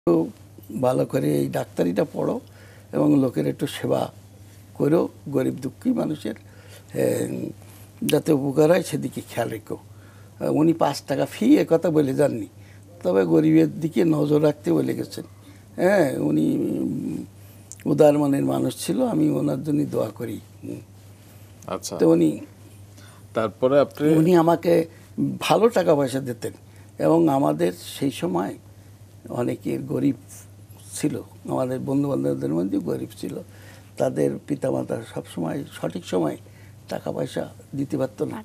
ভালো করে এই ডাক্তারিটা পড়ো এবং লোকের একটু সেবা করো, গরিব দুঃখী মানুষের যাতে উপকার হয় সেদিকে খেয়াল রেখো। উনি 5 টাকা ফি কথা বলে যাননি, তবে গরিবের দিকে নজর রাখতে বলে গেছেন। হ্যাঁ, উনি উদার মনের মানুষ ছিল, আমি ওনার জন্য দোয়া করি। আচ্ছা, তো তারপরে উনি আমাকে ভালো টাকা পয়সা দিতেন এবং আমাদের সেই সময় অনেকের গরিব ছিল, আমাদের বন্ধুবান্ধবদের মধ্যে গরিব ছিল, তাদের পিতামাতা সবসময় সঠিক সময় টাকা পয়সা দিতে পারতো না,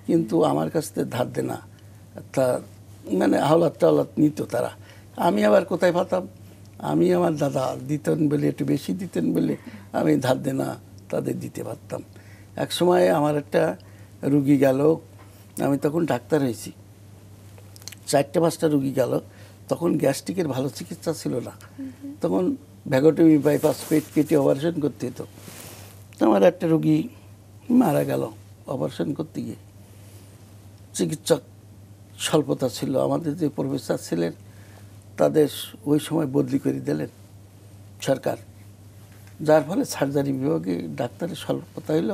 কিন্তু আমার কাছ থেকে ধার দেনা তা মানে হাওলাত টাওলাত নিত তারা। আমি আবার কোথায় পাতাম, আমি আমার দাদা দিতেন বলে, একটু বেশি দিতেন বলে আমি ধার দেনা তাদের দিতে পারতাম। এক সময় আমার একটা রুগী গেল, আমি তখন ডাক্তার হয়েছি, 4-5টা রুগী গেল, তখন গ্যাস্ট্রিকের ভালো চিকিৎসা ছিল না, তখন ভ্যাগোটমি বাইপাস পেট কেটে অপারেশন করতে হতো। আমার একটা রুগী মারা গেল অপারেশন করতে গিয়ে, চিকিৎসক স্বল্পতা ছিল, আমাদের যে প্রফেসর ছিলেন তাদের ওই সময় বদলি করে দিলেন সরকার, যার ফলে সার্জারি বিভাগে ডাক্তারের স্বল্পতা হইল।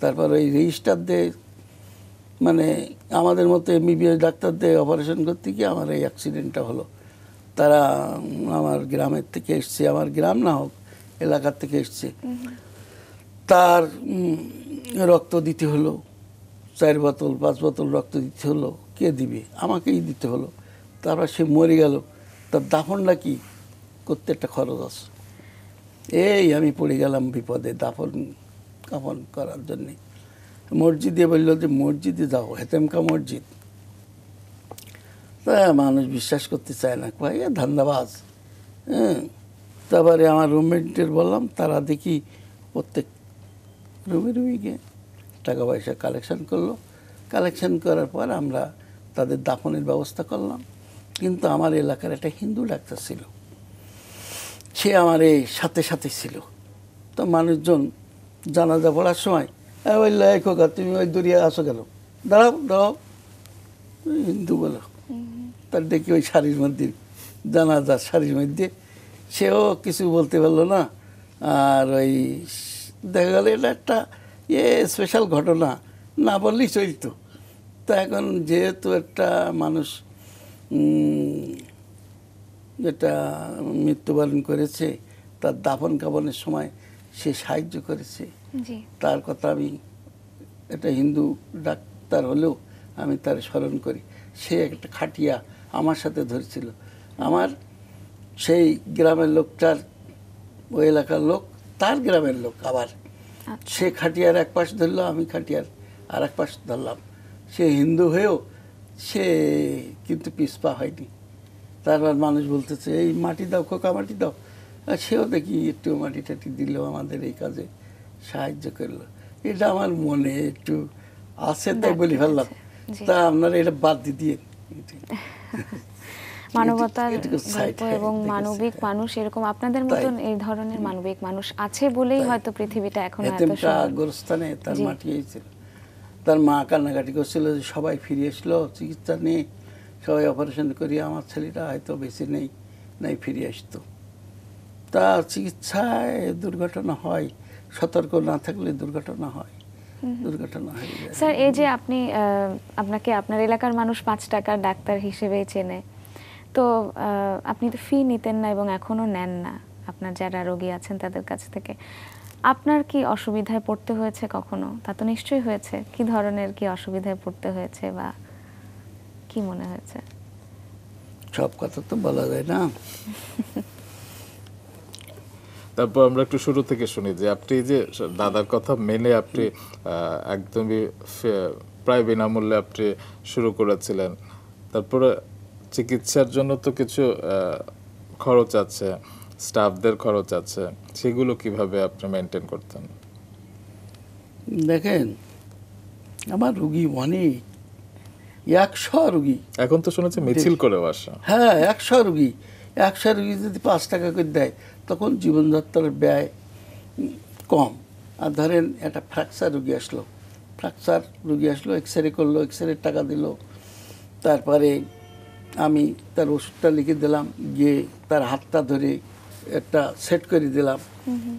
তারপর ওই রেজিস্টার দিয়ে মানে আমাদের মতো এমবিবিএস ডাক্তার দিয়ে অপারেশন করতে গিয়ে আমার এই অ্যাক্সিডেন্টটা হলো। তারা আমার গ্রামের থেকে এসছে, আমার গ্রাম না হোক এলাকার থেকে এসছে, তার রক্ত দিতে হলো, 4 বোতল 5 বোতল রক্ত দিতে হলো, কে দিবে, আমাকেই দিতে হলো। তারপর সে মরে গেল, তার দাফনটা কি করতে একটা খরচ আছে, এই আমি পড়ে গেলাম বিপদে দাফন কাফন করার জন্যে। মসজিদে বললো যে মসজিদে যাও, হেতেমকা মসজিদ, তা মানুষ বিশ্বাস করতে চায় না, ভাই ধান্দাবাজ। হ্যাঁ, তারপরে আমার রুমমেটের বললাম, তারা দেখি প্রত্যেক রুমে গিয়ে টাকা পয়সা কালেকশন করলো। কালেকশন করার পর আমরা তাদের দাফনের ব্যবস্থা করলাম। কিন্তু আমার এলাকার একটা হিন্দু ডাক্তার ছিল, সে আমার এই সাথে সাথে ছিল। তো মানুষজন জানাজা পড়ার সময় বললো, এই খোকা তুমি ওই দূরিয়ে আসো কেন, দাঁড়াও দাঁড়াও, হিন্দু বলো। তার দেখি ওই শাড়ির মধ্যে, জানাজার শাড়ির মধ্যে, সেও কিছু বলতে পারলো না। আর ওই দেখা গেল এটা একটা স্পেশাল ঘটনা, না বললেই চলতো। তা এখন যেহেতু একটা মানুষ যেটা মৃত্যুবরণ করেছে, তার দাফন কাফনের সময় সে সাহায্য করেছে, তার কথা আমি, এটা হিন্দু ডাক্তার হলেও আমি তার স্মরণ করি। সে একটা খাটিয়া আমার সাথে ধরেছিল, আমার সেই গ্রামের লোকটার, ওই এলাকার লোক তার গ্রামের লোক, আবার সে খাটিয়ার এক পাশ ধরলো, আমি খাটিয়ার আর এক পাশ ধরলাম। সে হিন্দু হয়েও সে কিন্তু পিছপা হয়নি। তারপর মানুষ বলতেছে, এই মাটি দাও খোকা, মাটি দাও। আর সেও দেখি একটু মাটি টাটি দিল, আমাদের এই কাজে সাহায্য করলো। এটা আমার মনে একটু আছে, তাই বলি ফেললাম। তা আপনারা এটা বাদ দিয়ে মানবতার গল্প এবং মানবিক মানুষ এরকম আপনাদের মতন এই ধরনের মানবিক মানুষ আছে বলেই হয়তো পৃথিবীটা এখন এত সুন্দর। গোরস্থানে তার মাটি হয়েছিল, তার মা কান্নাকাটি করছিল যে সবাই ফিরে আসলো চিকিৎসা নিয়ে, সবাই অপারেশন করি, আমার ছেলেটা হয়তো বেঁচে নাই ফিরে আসতো। তা চিকিৎসায় দুর্ঘটনা হয়, সতর্ক না থাকলে দুর্ঘটনা হয়, দুর্ঘটনা হয়ে যায়। স্যার, এই যে আপনাকে আপনার এলাকার মানুষ 5 টাকার ডাক্তার হিসেবেই চেনে, তো আপনি তো ফি নিতেন না এবং এখনো নেন না আপনার যারা রোগী আছেন তাদের কাছ থেকে, আপনার কি অসুবিধায় পড়তে হয়েছে কখনো? তা তো নিশ্চয়ই হয়েছে। কি ধরনের কি অসুবিধায় পড়তে হয়েছে বা কি মনে হয়েছে? সব কথা তো বলা যায় না। তারপর আমরা একটু শুরু থেকে শুনি যে আপনি যে দাদার কথা মেনে আপনি একদমই প্রায় বিনামূল্যে আপনি শুরু করেছিলেন। তারপরে চিকিৎসার জন্য তো কিছু খরচ আছে, স্টাফদের খরচ আছে, সেগুলো কিভাবে আপনি মেনটেন করতেন? দেখেন, আমার রুগী অনেক, 100 রুগী। এখন তো শুনেছি মিছিল করেও আসা। হ্যাঁ, 100 রুগী যদি 5 টাকা করে দেয়, তখন জীবনযাত্রার ব্যয় কম। আর ধরেন একটা ফ্র্যাকচার রুগী আসলো, এক্সরে করলো, এক্সরে টাকা দিল, তারপরে আমি তার ওষুধটা লিখে দিলাম, গিয়ে তার হাতটা ধরে একটা সেট করে দিলাম।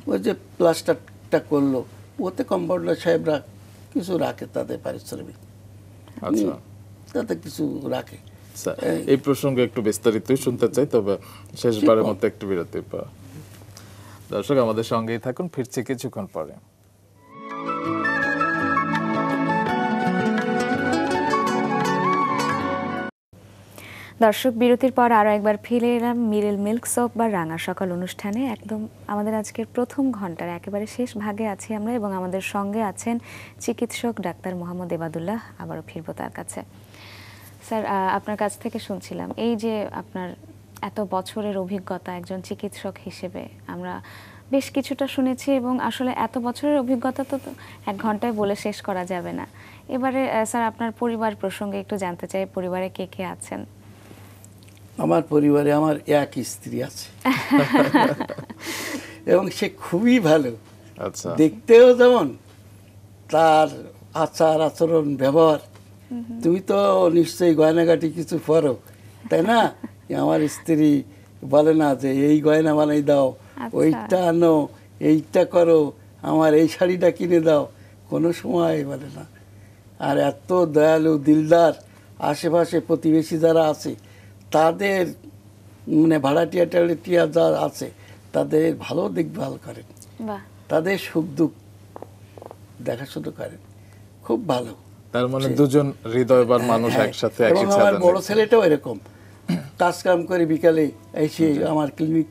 ওই যে প্লাস্টারটা করলো, ওতে কম্পাউন্ডার সাহেবরা কিছু রাখে তাদের পারিশ্রমিক, আচ্ছা তাতে কিছু রাখে। আচ্ছা, এই প্রসঙ্গে একটু বিস্তারিতই শুনতে চাই, তবে শেষবারের মতো একটু বিরতি পর। দর্শক আমাদের সঙ্গেই থাকুন, ফিরছি কিছুক্ষণ পরে। দর্শক, বিরতির পর আরও একবার ফিরে এলাম মিরিল মিল্ক সোপ বা রাঙা সকাল অনুষ্ঠানে। একদম আমাদের আজকের প্রথম ঘন্টার একেবারে শেষ ভাগে আছি আমরা, এবং আমাদের সঙ্গে আছেন চিকিৎসক ডাক্তার মোহাম্মদ এবাদুল্লাহ। আবারও ফিরবো তার কাছে। স্যার, আপনার কাছ থেকে শুনছিলাম এই যে আপনার এত বছরের অভিজ্ঞতা একজন চিকিৎসক হিসেবে, আমরা বেশ কিছুটা শুনেছি, এবং আসলে এত বছরের অভিজ্ঞতা তো এক ঘন্টায় বলে শেষ করা যাবে না। এবারে স্যার, আপনার পরিবার প্রসঙ্গে একটু জানতে চাই, পরিবারে কে কে আছেন? আমার পরিবারে আমার এক স্ত্রী আছে এবং সে খুবই ভালো, আচ্ছা, দেখতেও যেমন, তার আচার আচরণ ব্যবহার। তুমি তো নিশ্চয়ই গয়নাগাটি কিছু পরো, তাই না? আমার স্ত্রী বলে না যে এই গয়না বানাই দাও, ওইটা আনো, এইটা করো, আমার এই শাড়িটা কিনে দাও, কোনো সময় বলে না। আর এত দয়ালু দিলদার, আশেপাশে প্রতিবেশী যারা আছে তাদের মানে ভাড়াটিয়া টাড়াটিয়া যা আছে তাদের ভালো দেখভাল করেন, বাহ, তাদের সুখ দুঃখ দেখাশোনা করেন, খুব ভালো। তার মানে দুজন হৃদয়বান মানুষ একসাথে এবং একই আমার ছাদের বড় নিচে। ছেলেটাও এরকম, কাজ কাম করে বিকালে এসে আমার ক্লিনিক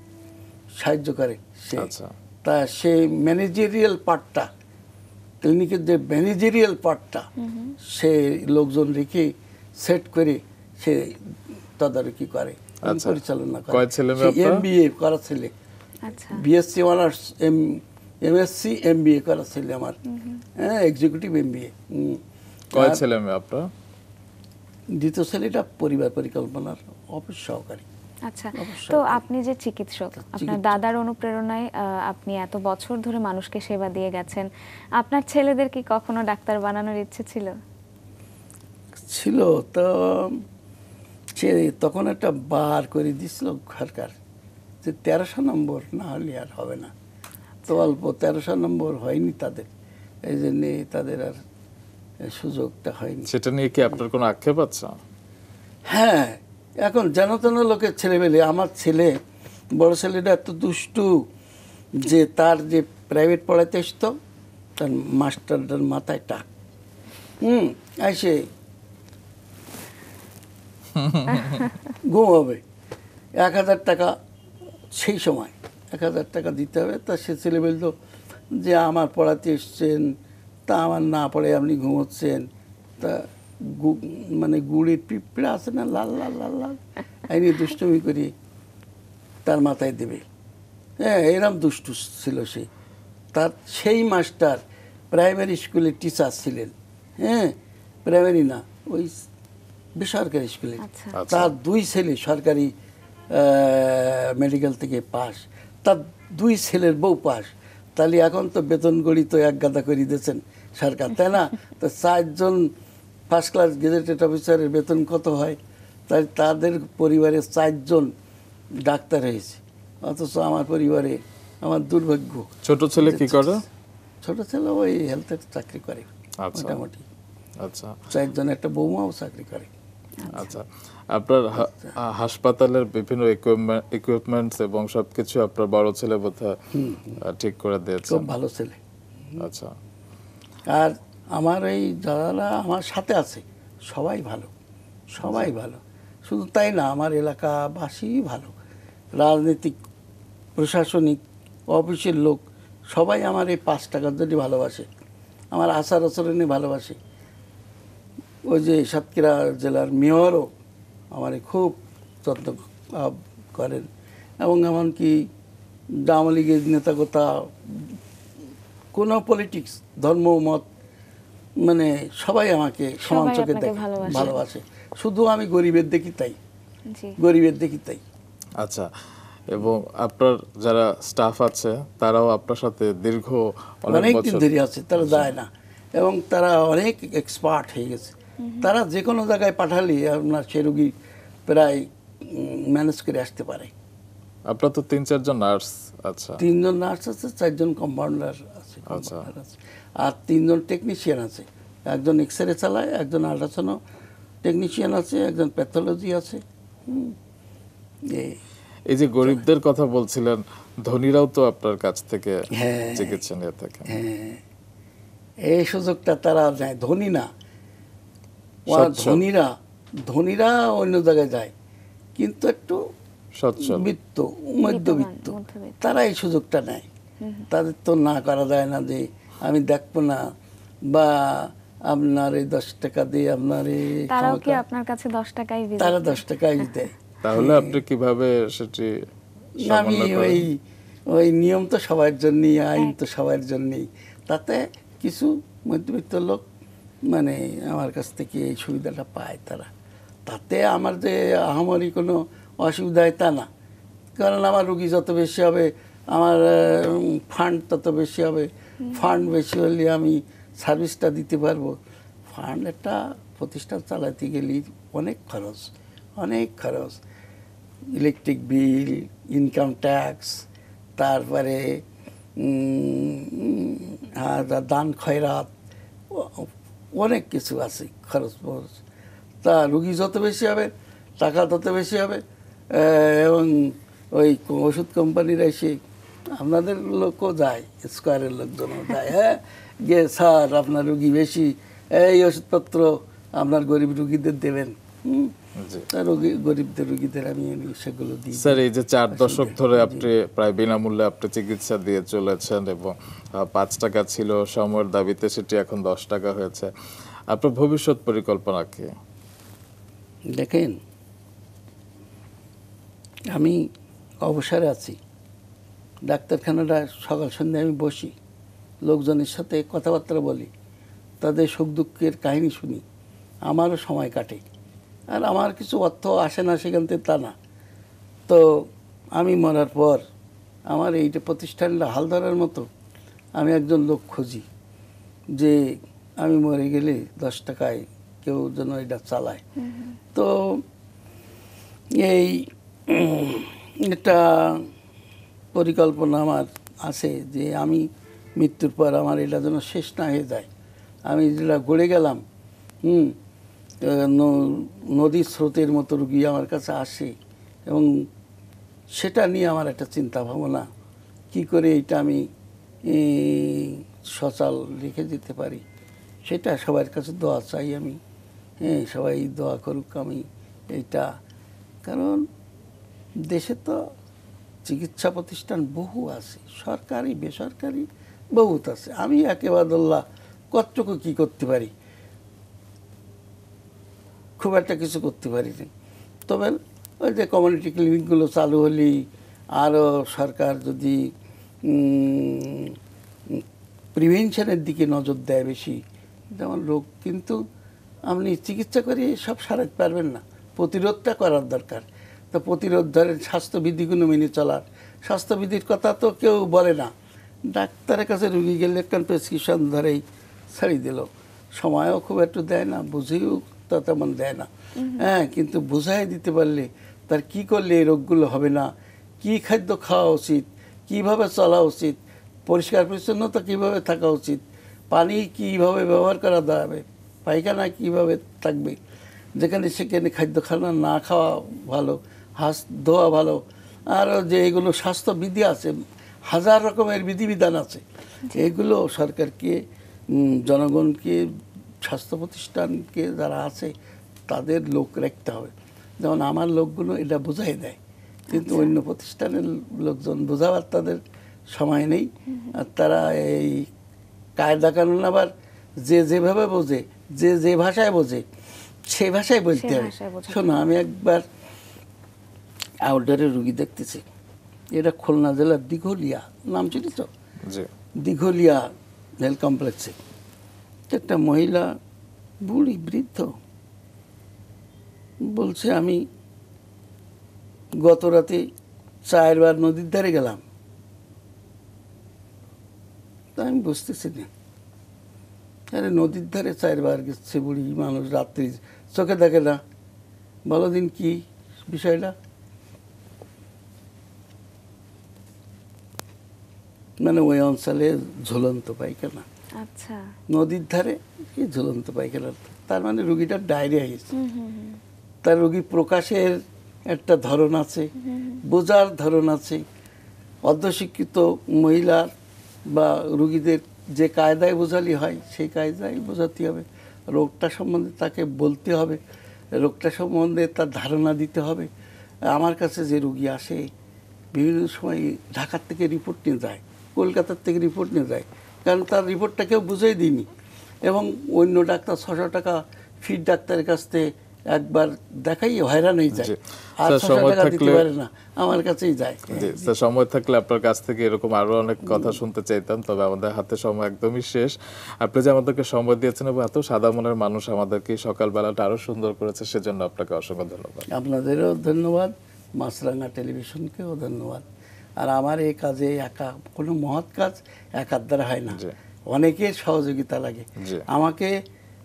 সাহায্য করে সে। আচ্ছা, তা সে ম্যানেজেরিয়াল পার্টটা, ক্লিনিকের যে ম্যানেজেরিয়াল পার্টটা, সে লোকজন রেখে সেট করে সে তদারকি করে, আচ্ছা। পরিচালনা করে। কয় ছেলে মেয়ে আপনার? MBA করা ছেলে, আচ্ছা, বিএসসি অনার্স, MSc MBA করা ছেলে আমার, হ্যাঁ, এক্সিকিউটিভ MBA। কয় ছেলে মেয়ে আপনার? দ্বিতীয় ছেলেটা পরিবার পরিকল্পনার অফিস সহকারী। আচ্ছা। অবশ্যই। তো আপনি যে চিকিৎসক, আপনার দাদার অনুপ্রেরণায় আপনি এত বছর ধরে মানুষকে সেবা দিয়ে গেছেন, আপনার ছেলেদের কি কখনো ডাক্তার বানানোর ইচ্ছে ছিল? ছিল তো, সে তখন একটা বার করে দিছিল সরকার যে 1300 নম্বর না হলে আর হবে না। তো অল্প 1300 নম্বর হয়নি তাদের, এই জন্যে তাদের আর সুযোগটা হয়নি। সেটা নিয়ে কি আপনার কোনো আক্ষেপ আছে? হ্যাঁ, এখন যেন তেন লোকের ছেলে পেলে, আমার ছেলে, বড় ছেলেটা এত দুষ্টু যে তার যে প্রাইভেট পড়াইতে আসতো, তার মাস্টারটার মাথায় টাক, এসে ঘুমাবে, 1000 টাকা সেই সময় 1000 টাকা দিতে হবে। তা সে ছেলে বলতো যে আমার পড়াতে এসছেন, তা আমার না পড়ে আপনি ঘুমোচ্ছেন, তা মানে গুড়ের পিঁপড়া আছে না, লাল লাল লাল লাল, আইনি দুষ্টুমি করি তার মাথায় দেবে। হ্যাঁ, এরম দুষ্টু ছিল সে। তার সেই মাস্টার প্রাইমারি স্কুলের টিচার ছিলেন, হ্যাঁ, প্রাইমারি না, ওই বেসরকারি স্কুলে। আচ্ছা। তার 2 ছেলে সরকারি মেডিকেল থেকে পাস, তার 2 ছেলের বউ পাস। তাহলে এখন তো বেতন গড়ি তো এক গাদা করে দিয়েছেন সরকার, তাই না? তো 4 জন ফার্স্ট ক্লাস গেজেটেড অফিসারের বেতন কত হয়? তাই তাদের পরিবারে 4 জন ডাক্তার হয়েছে, অথচ আমার পরিবারে আমার দুর্ভাগ্য। ছোট ছেলে কি করে? ছোট ছেলে ওই হেলথের চাকরি করে আচ্ছা। মোটামুটি। আচ্ছা 4 জন, একটা বৌমাও চাকরি করে। আচ্ছা, আপনার হাসপাতালের বিভিন্ন ইকুইপমেন্টস এবং সবকিছু আপনার বড় ছেলে বোধহয় ঠিক করে দিয়েছে। খুব ভালো ছেলে। আচ্ছা, আর আমার এই যারা আমার সাথে আছে সবাই ভালো, সবাই ভালো। শুধু তাই না, আমার এলাকাবাসী ভালো, রাজনৈতিক, প্রশাসনিক, অফিসের লোক সবাই আমার এই 5 টাকার জন্য ভালোবাসে, আমার আচার আচরণে ভালোবাসে। ওই যে সাতক্ষীরা জেলার মেয়রও আমার খুব যত্ন করেন, এবং এমনকি আওয়ামী লীগের নেতাকতা, কোনো পলিটিক্স, ধর্ম, মত, মানে সবাই আমাকে সমান সবাই চোখে আপনাকে দেখে, ভালোবাসে। ভালোবাসে। শুধু আমি গরিবের দেখি তাই, জি, গরিবের দেখি তাই। আচ্ছা। এবং আপনার যারা স্টাফ আছে তারাও আপনার সাথে দীর্ঘ অনেক অনেক দিন বছর ধরে আছে, তারা যায় না, এবং তারা অনেক এক্সপার্ট হয়ে গেছে। তারা যে কোনো জায়গায় পাঠালে আপনার সে রুগী প্রায় ম্যানেজ করে আসতে পারে। আপনার তো 3-4 জন নার্স, আচ্ছা 3 জন নার্স আছে, 4 জন কম্পাউন্ডার আছে, আর 3 জন টেকনিশিয়ান আছে। একজন এক্সরে চালায়, একজন আল্ট্রাসাউন্ড টেকনিশিয়ান আছে, একজন প্যাথোলজি আছে। এই যে গরিবদের কথা বলছিলেন, ধনীরাও তো আপনার কাছ থেকে হ্যাঁ, চিকিৎসা নিয়ে থাকেন। হ্যাঁ, এই সুযোগটা তারা নেয়, ধনী না। সচ্ছল। ধনীরা অন্য জায়গায় যায়, কিন্তু একটু সচ্ছল। মধ্যবিত্ত তারা এই সুযোগটা নেয়। তাদের তো না করা যায় না যে আমি দেখবো না, বা আপনার এই 10 টাকা দিয়ে আপনার তারাও কি আপনার কাছে 10 টাকাই visit তারা করে? 10 টাকাই দেয়। তাহলে আপনি কিভাবে সেটি আমি সমন্বয় করেন? ওই নিয়ম তো সবার জন্যই, আইন তো সবার জন্যই, তাতে কিছু মধ্যবিত্ত লোক মানে আমার কাছ থেকে এই সুবিধাটা পায় তারা। তাতে আমার যে আহামরি কোনো অসুবিধা হয় তা না, কারণ আমার রুগী যত বেশি হবে আমার ফান্ড তত বেশি হবে। ফান্ড বেশি হলে আমি সার্ভিসটা দিতে পারবো। ফান্ড একটা প্রতিষ্ঠান চালাতে গেলে অনেক খরচ, ইলেকট্রিক বিল, ইনকাম ট্যাক্স, তারপরে দান খয়রাত, অনেক কিছু আছে খরচ। তা রুগী যত বেশি হবে টাকা তত বেশি হবে। এবং ওই ওষুধ কোম্পানিরা এসে, আপনাদের লোকও যায়, স্কোয়ারের লোকজনও যায়, হ্যাঁ গিয়ে স্যার আপনার রুগী বেশি, এই ওষুধপত্র আপনার গরিব রুগীদের দেবেন। গরিবদের রুগীদের আমি সেগুলো দিই। স্যার, এই যে 4 দশক ধরে আপনি প্রায় বিনামূল্যে আপনি চিকিৎসা দিয়ে চলেছেন, এবং 5 টাকা ছিল সময়ের দাবিতে, সেটি এখন 10 টাকা হয়েছে। আপনার ভবিষ্যৎ পরিকল্পনা কি? দেখেন, আমি অবসরে আছি, ডাক্তারখানাটা সকাল সন্ধ্যায় আমি বসি, লোকজনের সাথে কথাবার্তা বলি, তাদের সুখ দুঃখের কাহিনী শুনি, আমারও সময় কাটে। আর আমার কিছু অর্থ আসে না সেখান থেকে, তা না। তো আমি মরার পর আমার এইটা প্রতিষ্ঠানটা হাল ধরার মতো আমি একজন লোক খুঁজি, যে আমি মরে গেলে 10 টাকায় কেউ যেন এটা চালায়। তো এই একটা পরিকল্পনা আমার আছে যে আমি মৃত্যুর পর আমার এটা যেন শেষ না হয়ে যায়। আমি যেটা গড়ে গেলাম, নদীর স্রোতের মতো রুগী আমার কাছে আসে, এবং সেটা নিয়ে আমার একটা চিন্তা ভাবনা, কি করে এটা আমি সচল রেখে যেতে পারি। সেটা সবার কাছে দোয়া চাই আমি, সবাই দোয়া করুক আমি এইটা। কারণ দেশে তো চিকিৎসা প্রতিষ্ঠান বহু আছে, সরকারি বেসরকারি বহুত আছে। আমি একেবাদুল্লাহ কতটুকু কী করতে পারি, খুব একটা কিছু করতে পারি না। তবে ওই যে কমিউনিটি ক্লিনিকগুলো চালু হলেই, আরও সরকার যদি প্রিভেনশনের দিকে নজর দেয় বেশি, যেমন রোগ কিন্তু আপনি চিকিৎসা করে সব সারাতে পারবেন না, প্রতিরোধটা করার দরকার। তো প্রতিরোধ ধরেন স্বাস্থ্যবিধিগুলো মেনে চলার, স্বাস্থ্যবিধির কথা তো কেউ বলে না। ডাক্তারের কাছে রুগী গেলে একটা প্রেসক্রিপশন ধরেই ছাড়িয়ে দিল, সময়ও খুব একটু দেয় না, বুঝেও তা তেমন দেয় না। হ্যাঁ, কিন্তু বুঝাই দিতে পারলে তার কি করলে এই রোগগুলো হবে না, কি খাদ্য খাওয়া উচিত, কিভাবে চলা উচিত, পরিষ্কার পরিচ্ছন্নতা কীভাবে থাকা উচিত, পানি কীভাবে ব্যবহার করা যাবে, পায়খানা কীভাবে থাকবে, যেখানে সেখানে খাদ্য খানা না খাওয়া ভালো, হাত ধোয়া ভালো। আরও যে এগুলো স্বাস্থ্যবিধি আছে, হাজার রকমের বিধিবিধান আছে, এগুলো সরকারকে, জনগণকে, স্বাস্থ্য প্রতিষ্ঠানকে যারা আছে তাদের লোক রাখতে হবে। যেমন আমার লোকগুলো এটা বোঝাই দেয়, কিন্তু অন্য প্রতিষ্ঠানের লোকজন বোঝাবার তাদের সময় নেই। আর তারা এই কায়দা কানুন আবার যে যেভাবে বোঝে, যে যে ভাষায় বোঝে সেই ভাষায় বলতে হবে। শোনো, আমি একবার আউটডোরে রুগী দেখতেছি, এটা খুলনা জেলার দিঘলিয়া, নাম চিনি তো, দিঘলিয়া হেলথ কমপ্লেক্সে একটা মহিলা, বুড়ি বৃদ্ধ, বলছে আমি গত রাতে 4 বার নদীর ধারে গেলাম। তা আমি বুঝতেছি না, আরে নদীর ধারে 4 বার গেছে বুড়ি মানুষ, রাত্রি চোখে দেখে না, বলো দিন কি বিষয়টা মানে ওই অঞ্চলে ঝুলন্ত পায়খানা, আচ্ছা। নদীর ধারে কি ঝুলন্ত পায়খানা, তার মানে রুগীটার ডায়রিয়া হয়েছে। তার রোগী প্রকাশের একটা ধরন আছে, বোঝার ধরন আছে। অর্ধশিক্ষিত মহিলার বা রুগীদের যে কায়দায় বোঝালি হয় সেই কায়দায় বোঝাতে হবে, রোগটা সম্বন্ধে তাকে বলতে হবে, রোগটা সম্বন্ধে তার ধারণা দিতে হবে। আমার কাছে যে রুগী আসে বিভিন্ন সময় ঢাকার থেকে রিপোর্ট নিয়ে যায়, কলকাতার থেকে রিপোর্ট নিয়ে যায়, কারণ তার রিপোর্টটা কেউ বুঝেই দিইনি। এবং অন্য ডাক্তার 600 টাকা ফিট ডাক্তারের কাছ থেকে একবার দেখাই হয়রান হয়ে যায়, জি। আর স্যার, 600 সময় টাকা দিতে থাকলে- পারে না, আমার কাছেই যায়। জি স্যার, সময় থাকলে আপনার কাছ থেকে এরকম আরো অনেক কথা শুনতে চাইতাম, তবে আমাদের হাতে সময় একদমই শেষ। আপনি যে আমাদেরকে সময় দিয়েছেন এবং এত সাদা মনের মানুষ আমাদেরকে সকালবেলাটা আরো সুন্দর করেছে, সেজন্য আপনাকে অসংখ্য ধন্যবাদ। আপনাদেরও ধন্যবাদ, মাছরাঙা টেলিভিশনকেও ধন্যবাদ। আর আমার এই কাজে একা কোনো মহৎ কাজ একার দ্বারা হয় না, জি। অনেকের সহযোগিতা লাগে। জি। আমাকে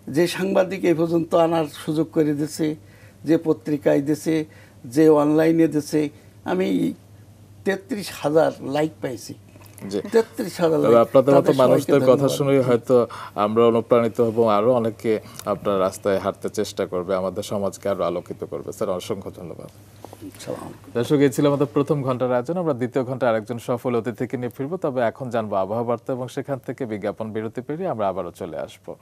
যে সাংবাদিক এই পর্যন্ত আনার সুযোগ করে দিয়েছে, যে পত্রিকায় দিয়েছে, যে অনলাইনে দিয়েছে, আমি 33,000 লাইক পাইছি। জি। 33,000 তবে লাইক। আপনাদের মতো তাদের মানুষদের সবাইকে কথা ধন্যবাদ। শুনে হয়তো আমরা অনুপ্রাণিত হব, আরো অনেকে আপনার রাস্তায় হাঁটতে চেষ্টা করবে, আমাদের সমাজকে আরো আলোকিত করবে। স্যার, অসংখ্য ধন্যবাদ। সালাম। দর্শক, এই ছিল আমাদের প্রথম ঘন্টার আয়োজন। আমরা দ্বিতীয় ঘন্টা আরেকজন সফল অতিথিকে নিয়ে ফিরবো, তবে এখন জানবো আবহাওয়া বার্তা এবং সেখান থেকে বিজ্ঞাপন বিরতি পেরিয়ে আমরা আবারও চলে আসবো।